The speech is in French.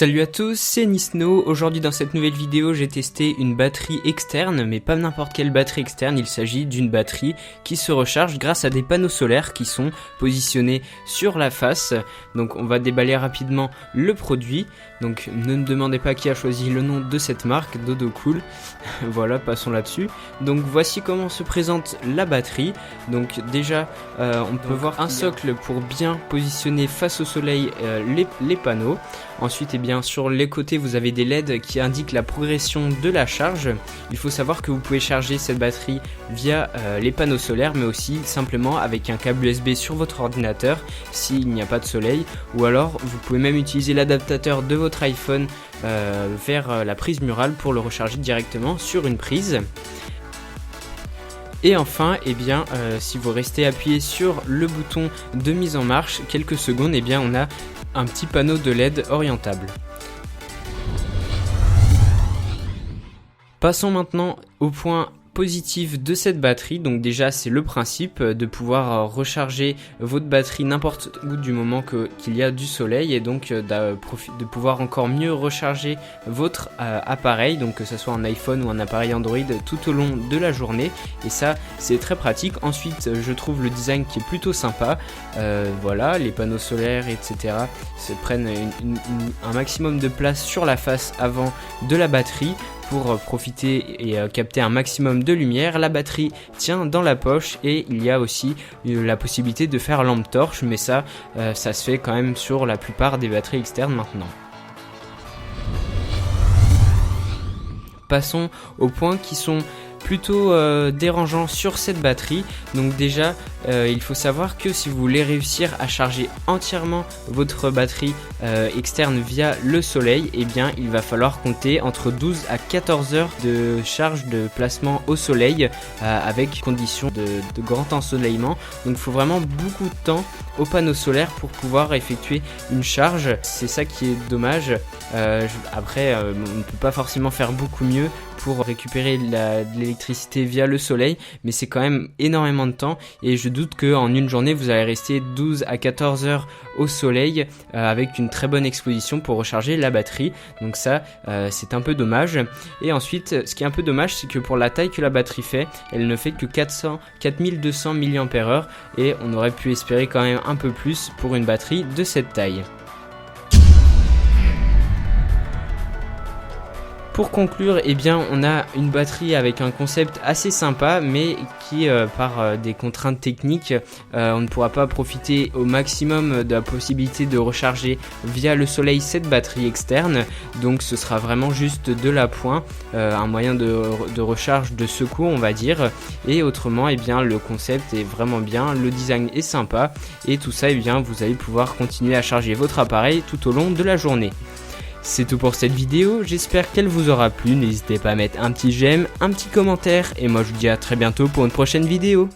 Salut à tous, c'est Nisno. Aujourd'hui dans cette nouvelle vidéo j'ai testé une batterie externe, mais pas n'importe quelle batterie externe, il s'agit d'une batterie qui se recharge grâce à des panneaux solaires qui sont positionnés sur la face. Donc on va déballer rapidement le produit, donc ne me demandez pas qui a choisi le nom de cette marque, Dodo Cool. Voilà, passons là-dessus. Donc voici comment se présente la batterie. Donc déjà on peut voir un socle pour bien positionner face au soleil les panneaux. Ensuite, sur les côtés, vous avez des LED qui indiquent la progression de la charge. Il faut savoir que vous pouvez charger cette batterie via les panneaux solaires, mais aussi simplement avec un câble USB sur votre ordinateur s'il n'y a pas de soleil. Ou alors, vous pouvez même utiliser l'adaptateur de votre iPhone vers la prise murale pour le recharger directement sur une prise. Et enfin, si vous restez appuyé sur le bouton de mise en marche quelques secondes, on a un petit panneau de LED orientable. Passons maintenant au point positif de cette batterie. Donc déjà c'est le principe de pouvoir recharger votre batterie n'importe où du moment qu'il y a du soleil, et donc de pouvoir encore mieux recharger votre appareil, donc que ce soit un iPhone ou un appareil Android, tout au long de la journée, et ça c'est très pratique. Ensuite je trouve le design qui est plutôt sympa, voilà, les panneaux solaires etc se prennent un maximum de place sur la face avant de la batterie pour profiter et capter un maximum de lumière. La batterie tient dans la poche et il y a aussi la possibilité de faire lampe torche, mais ça se fait quand même sur la plupart des batteries externes maintenant. Passons aux points qui sont plutôt dérangeants sur cette batterie. Donc déjà il faut savoir que si vous voulez réussir à charger entièrement votre batterie externe via le soleil, il va falloir compter entre 12 à 14 heures de charge de placement au soleil avec conditions de grand ensoleillement. Donc il faut vraiment beaucoup de temps au panneau solaire pour pouvoir effectuer une charge. C'est ça qui est dommage. Après on ne peut pas forcément faire beaucoup mieux pour récupérer de l'électricité via le soleil, mais c'est quand même énormément de temps, et je doute qu'en une journée vous allez rester 12 à 14 heures au soleil avec une très bonne exposition pour recharger la batterie. Donc ça c'est un peu dommage. Et ensuite ce qui est un peu dommage, c'est que pour la taille que la batterie fait, elle ne fait que 4200 mAh, et on aurait pu espérer quand même un peu plus pour une batterie de cette taille. Pour conclure, on a une batterie avec un concept assez sympa, mais qui, par des contraintes techniques, on ne pourra pas profiter au maximum de la possibilité de recharger via le soleil cette batterie externe. Donc ce sera vraiment juste de l'appoint, un moyen de recharge de secours on va dire. Et autrement, le concept est vraiment bien, le design est sympa, et tout ça, vous allez pouvoir continuer à charger votre appareil tout au long de la journée. C'est tout pour cette vidéo, j'espère qu'elle vous aura plu. N'hésitez pas à mettre un petit j'aime, un petit commentaire, et moi je vous dis à très bientôt pour une prochaine vidéo.